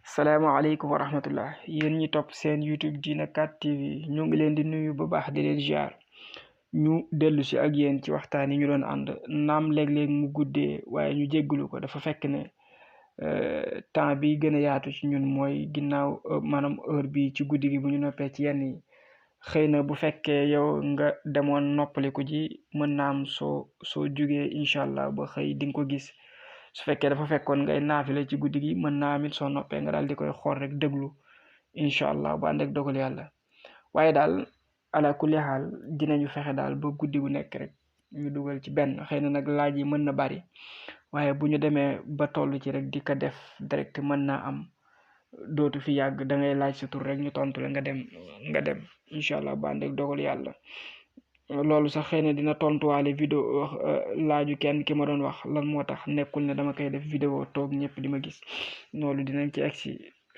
salaamaaleykum wa rahmatullah yéen ñi topp seen YouTube Diina 4 TV ñu ngi leen di nuyu bu baax di leen ziar ñu dellu si ak yéen ci waxtaan yi ñu doon ànd naam léeg-léeg mu guddee waaye ñu jéggalu ko dafa fekk ne temps bi gën a yaatu ci ñun mooy ginnaaw maanaam heure bi ci guddi gi bu ñu noppee ci yenn yi xëy na bu fekkee yow nga demoon noppaliku ji mën naa am soo jugee incha allah ba xëy di nga ko gis. su fekkee dafa fekkoon ngay naafile ci guddi gi mën naa amit soo noppee nga daal di koy xool rek déglu incha allah bu ànd ak dogal yàlla waaye daal ala kulli xaal dinañu fexe daal ba guddi gu nekk rek ñu dugal ci benn xëy na nag laaj yi mën na bari waaye bu ñu demee ba toll ci rek di ko def direct mën naa am dootu fi yàgg da ngay laaj sa tur rek ñu tontu la nga dem incha allah bu ànd ak dogal yàlla. loolu sax xëy na dina tontuwaale vidéo laaju kenn ki ma doon wax lan moo tax nekkul ne dama koy def vidéo toog ñëpp di ma gis loolu dinañ ci egg si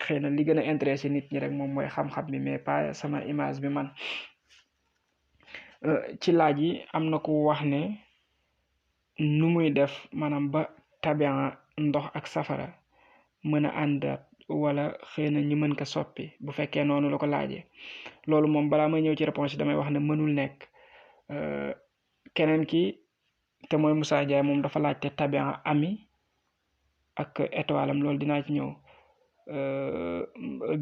xëy na li gën a intéressé nit ñi rek moom mooy xam-xam bi mais pas sama image bi man. ci laaj yi am na ku wax ne nu muy def maanaam ba tabian ndox ak safara mën a àndaat wala xëy na ñi mën ko soppi bu fekkee noonu la ko laajee loolu moom balaa may ñëw ci réponse yi damay wax ne mënul nekk. keneen ki te mooy Moussa Ndiaye moom dafa laajte tabian ami ak étoile am loolu dinaa ci ñëw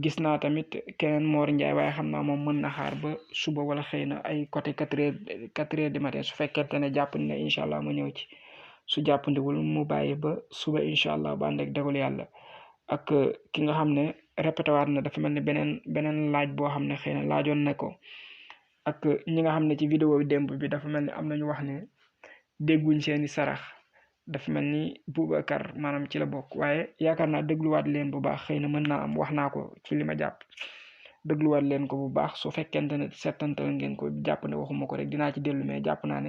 gis naa tamit keneen Mor Ndiaye waaye xam naa moom mën na xaar ba suba wala xëy na ay côté 4 heures du matin su fekkente ne jàpp ne incha allah ma ñëw ci su jàppandiwul mu bàyyi ba suba incha allah ba ànd ak dogal yàlla ak ki nga xam ne répété waat na dafa mel ni beneen laaj boo xam ne xëy na laajoon na ko. ak ñi nga xam ne ci vidéo bi démb bi dafa mel ni am nañu wax ne dégguñ seeni sarax dafa mel ni Boubacar maanaam ci la bokk waaye yaakaar naa dégluwaat leen bu baax xëy na mën naa am wax naa ko ci li ma jàpp dégluwaat leen ko bu baax su fekkente ne settantal ngeen ko jàpp ne waxuma ko rek dinaa ci dellu mais jàpp naa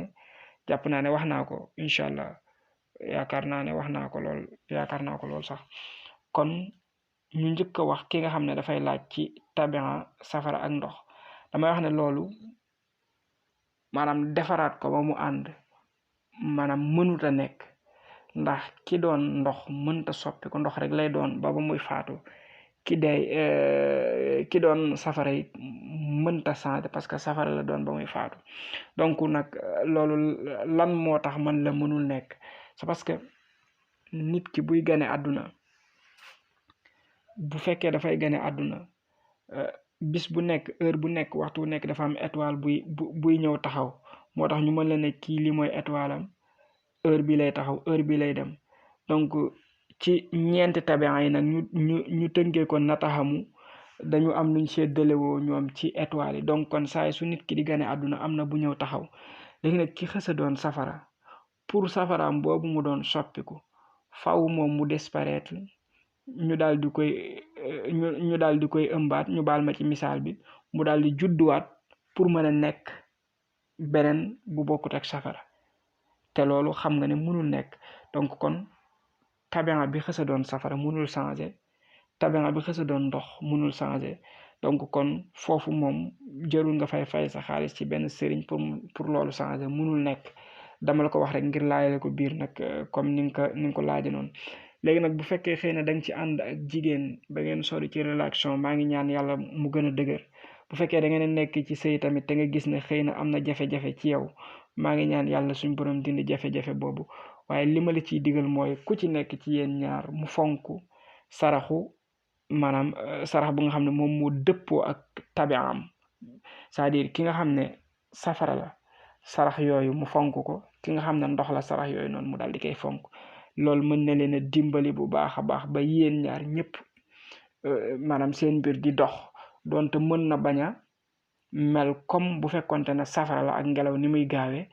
ne wax naa ko incha allah yaakaar naa ne wax naa ko lool sax kon ñu njëkk a wax ki nga xam ne dafay laaj ci tabian safara ak ndox. damay wax ne loolu maanaam defaraat ko ba mu ànd maanaam mënut a nekk ndax ki doon ndox mënta soppi ko ndox rek lay doon ba muy faatu ki doon safara it mënta changer parce que safara la doon ba muy faatu donc nag loolu lan moo tax man la mënul nekk c'est parce que nit ki buy gane àdduna bu fekkee dafay gane àdduna bis bu nekk heure bu nekk waxtu bu nekk dafa am étoile buy ñëw taxaw moo tax ñu mën la ne kii li mooy étoile am heure bi lay taxaw heure bi lay dem donc ci ñeenti tabian yi nag ñu tënkee ko nataxamu dañu am nuñ séddalewoo ñoom ci étoile yi donc kon saay su nit ki di gane àdduna am na bu ñëw taxaw léegi nag ki xësa doon safara pour safaraam boobu mu doon soppiku faw moom mu disparaître ñu daal di koy ëmbaat ñu baal ma ci misaal bi mu daal di judduwaat pour mën a nekk beneen bu bokkut ak safara te loolu xam nga ne mënul nekk donc kon tabian bi xësa doon safara mënul changer tabian bi xësa doon ndox mënul changer donc kon foofu moom jërul nga fay sa xaalis ci benn sëriñ pour loolu changer mënul nekk dama la ko wax rek ngir laajale ko biir nag comme ni nga ko laaje noonu. léegi nag bu fekkee xëy na da nga ci ànd ak jigéen ba ngeen sori ci relation maa ngi ñaan yàlla mu gën a dëgër bu fekkee da ngeen nekk ci sëy tamit te nga gis ne xëy na am na jafe-jafe ci yow maa ngi ñaan yàlla suñ borom dindi jafe-jafe boobu waaye li ma la ciy digal mooy ku ci nekk ci yéen ñaar mu fonk saraxu maanaam sarax bu nga xam ne moom moo dëppoo ak tabiam c'est-à-dire ki nga xam ne safara la sarax yooyu mu fonk ko ki nga xam ne ndox la sarax yooyu noonu mu daal di koy fonk loolu mën na leen a dimbali bu baax a baax ba yéen ñaar ñëpp maanaam seen mbir di dox donte mën na bañ a mel comme bu fekkonte ne safara la ak ngelaw ni muy gaawee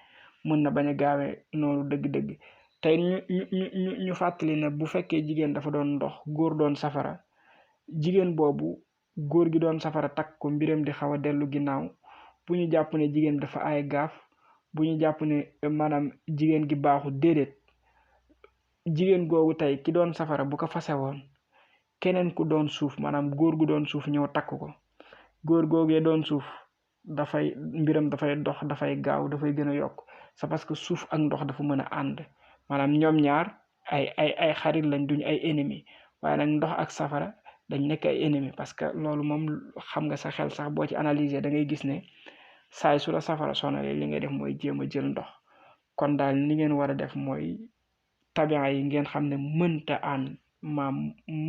mën na bañ a gaawee noonu dëgg-dëgg tey ñu fàttali ne bu fekkee jigéen dafa doon ndox góor doon safara jigéen boobu góor gi doon safara takk ko mbiram di xaw a dellu ginnaaw bu ñu jàpp ne jigéen dafa ay gaaf bu ñu jàpp ne maanaam jigéen gi baaxu déedéet jigéen googu tey ki doon safara bu ko fase woon keneen ku doon suuf maanaam góor gu doon suuf ñëw takk ko góor googee doon suuf mbiram dafay dox dafay gaaw dafay gën a yokk c'est parce que suuf ak ndox dafa mën a ànd maanaam ñoom ñaar ay xarit lañ duñ ay ennemi waaye nag ndox ak safara dañ nekk ay ennemi parce que loolu moom xam nga sa xel sax boo ci analyser da ngay gis ne saay su la safara sonale li ngay def mooy jéem a jël ndox. kon daal li ngeen war a def mooy tabian yi ngeen xam ne mënta ànd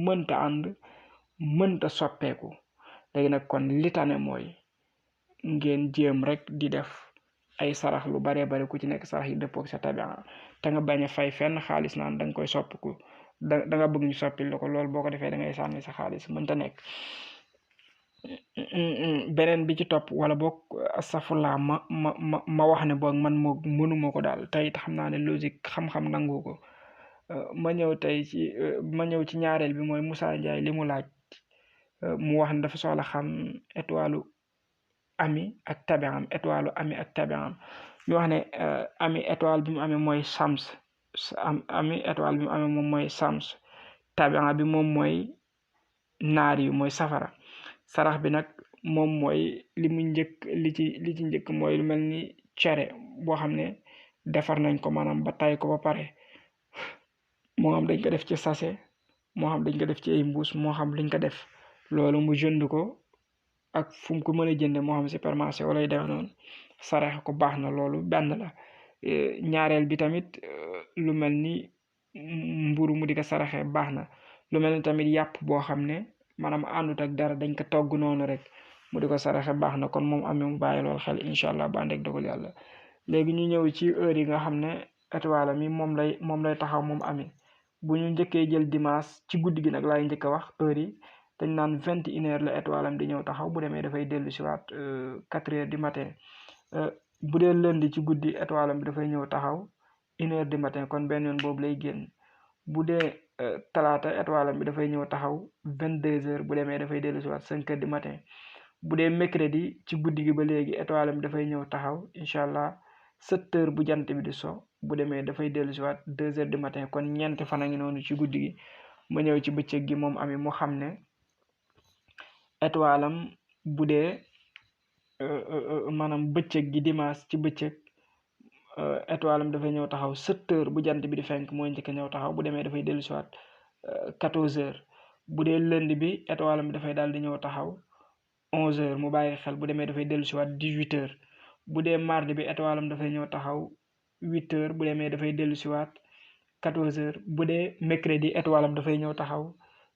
mënta ànd mënta soppeeku. léegi nag kon li tane mooy ngeen jéem rek di def ay sarax lu baree bari ku ci nekk sarax yi dëppook sa tabian te nga bañ a fay fenn xaalis naan da nga koy soppiku da nga bëgg ñu soppil la ko loolu boo ko defee da ngay sànni sa xaalis mënta nekk. beneen bi ci topp wala boog astafurlaa ma wax ne boog man moo mënuma ko daal tey it xam naa ne logique xam-xam nangu ko. ma ñëw ci ñaareel bi mooy Moussa Ndiaye li mu laaj mu wax ne dafa soxla xam étoile ami ak tabiam étoile ami ak tabiam ñu wax ne ami étoile bi mu amee mooy Shams ami étoile bi mu amee moom mooy Shams tabiam bi moom mooy naar yu mooy safara. sarax bi nag moom mooy li ci njëkk mooy lu mel ni cere boo xam ne defar nañ ko maanaam ba tay ko ba pare moo xam dañ ko def ci sachet moo xam dañ ko def ci ay mbuus moo xam liñ ko def loolu mu jënd ko ak fu mu ko mën a jënde moo xam supermarché wala def noonu saraxe ko baax na loolu benn la. ñaareel bi tamit lu mel ni mburu mu di ko saraxe baax na. lu mel ni tamit yàpp boo xam ne maanaam àndut ak dara dañ ko togg noonu rek mu di ko saraxe baax na. kon moom amee mu bàyyi loolu xel incha allah ba ànd ak dogal yàlla. léegi ñu ñëw ci heure yi nga xam ne étoile mi moom lay taxaw moom amee bu ñu njëkkee jël dimanche ci guddi gi nag laay njëkk a wax heure yi dañ naan 21h la étoile am di ñëw taxaw bu demee dafay dellu si waat 4h du matin. bu dee lundi ci guddi étoile am bi dafay ñëw taxaw 1h du matin kon benn yoon boobu lay génn. bu dee talaata étoile am bi dafay ñëw taxaw 22h bu demee dafay dellu si waat 5h du matin. bu dee mercredi ci guddi gi ba léegi étoile am bi dafay ñëw taxaw incha allah 7h bu jant bi di so bu demee dafay dellu si waat 2h du matin kon ñeenti fan a ngi noonu ci guddi gi. ma ñëw ci bëccëg gi moom ami mu xam ne étoile am bu dee maanaam bëccëg gi dimanche ci bëccëg étoile am dafay ñëw taxaw 7h bu jant bi di fenk mooy njëkk ñëw taxaw bu demee dafay dellu si waat 14h. bu dee lundi bi étoile am bi dafay daal di ñëw taxaw 11h mu bàyyi xel bu demee dafay dellu si waat 18h. bu dee mardi bi étoile am dafay ñëw taxaw 8h bu demee dafay dellu si waat 14h. bu dee mercredi étoile am dafay ñëw taxaw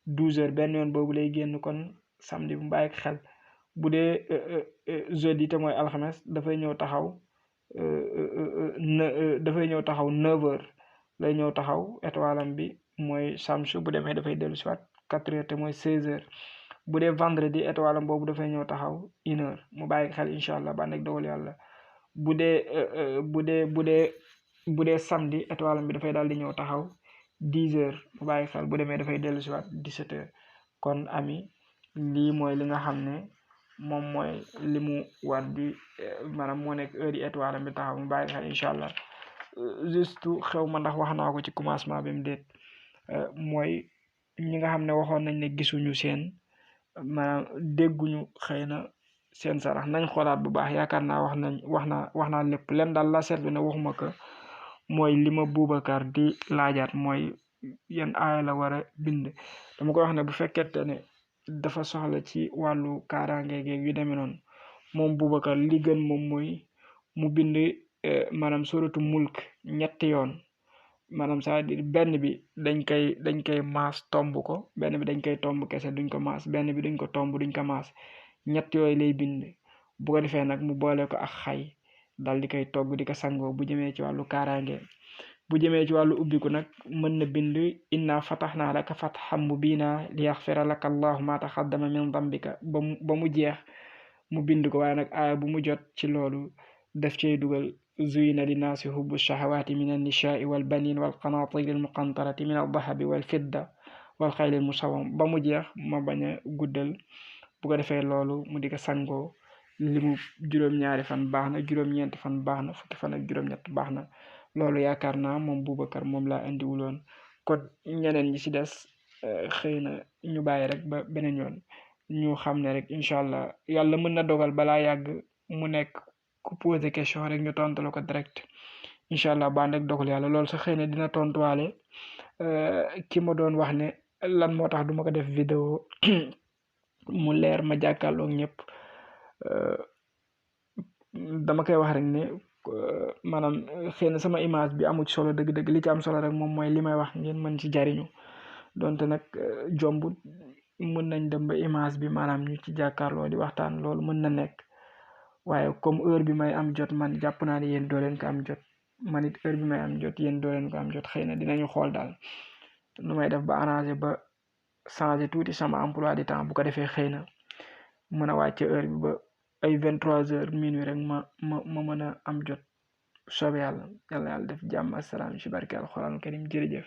12h benn yoon boobu lay génn kon samedi bu bàyyi xel. bu dee jeudi te mooy alxames dafay ñëw taxaw 9h lay ñëw taxaw étoile am bi mooy Shamsu bu demee dafay dellu si waat 4h te mooy 16h. bu dee vendredi étoile am boobu dafay ñëw taxaw 1h mu bàyyi xel incha allah ba nekk dogal yàlla. bu dee samedi étoile am bi dafay daal di ñëw taxaw 10h mu bàyyi xel bu demee dafay dellu si waat 17h. kon ami lii mooy li nga xam ne moom mooy li mu war di maanaam moo nekk heure yi étoile am bi taxaw mu bàyyi xel incha allah. juste xew ma ndax wax naa ko ci commencement bi mu déet mooy ñi nga xam ne waxoon nañ ne gisuñu seen maanaam dégguñu xëy na seen sarax nañ xoolaat bu baax yaakaar naa wax naa lépp leen daal la seetlu ne waxuma ko mooy li ma Boubacar di laajaat mooy yan aaya la war a bind. dama koy wax ne bu fekkente ne dafa soxla ci wàllu kaaraange geeg yu demee noonu moom Boubacar li gën moom mooy mu bind maanaam suratu mulk ñetti yoon maanaam c'est-à-dire benn bi dañ koy maas tomb ko benn bi dañ koy tomb kese duñ ko maas benn bi duñ ko tomb duñ ko maas ñett yooyu lay bind. bu ko defee nag mu boole ko ak xay dal di koy togg di ko sangoo bu jëmee ci wàllu kaaraange. bu jëmee ci wàllu ubbiku nag mën na bind inna fatahnaa laka fathan mubiina liyaghfira laka allahu ma taqaddama min dambika ba mu jeex mu bind ko. waaye nag aaya bu mu jot ci loolu def cey dugal zuyina linnaasi hubbu shahawaati min annishaai walbanin walqanaatiri almuqantarati min aldahabi walfidda walxayli almusawwam ba mu jeex ma bañ a guddal. bu ko defee loolu mu di ko sangoo limu juróom-ñaari fan baax na juróom-ñeenti fan baax na fukki fan ak juróom-ñett baax na. loolu yaakaar naa moom Boubacar moom laa indiwuloon kon ñeneen ñi ci des xëy na ñu bàyyi rek ba beneen yoon ñu xam ne rek incha allah yàlla mën na dogal balaa yàgg mu nekk ku poser question rek ñu tontu ko direct incha allah ba ànd ak dogal yàlla loolu sax xëy na dina tontuwaale ki ma doon wax ne lan moo tax duma ko def vidéo mu leer ma jàkkaarloog ñëpp. dama koy wax rek ne maanaam xëy na sama image bi amul solo dëgg-dëgg, li ci am solo rek moom mooy li may wax ngeen mën ci jariñu. donte nag jombut mën nañ dem ba image bi maanaam ñu ci jàkkaarloo di waxtaan, loolu mën na nekk. waaye comme heure bi may am jot man jàpp naa ne yéen doo leen ko am jot, man it heure bi may am jot yéen doo leen ko am jot. xëy na dinañu xool daal nu may def ba arrangé ba changé tuuti sama emploi du temps, bu ko defee xëy na mën a wàcce heure bi ba ay 23h minuit rek ma mën a am jot. soobee yàlla yàlla def jàmm. asalaam ci barke alxuraan karim. jërëjëf.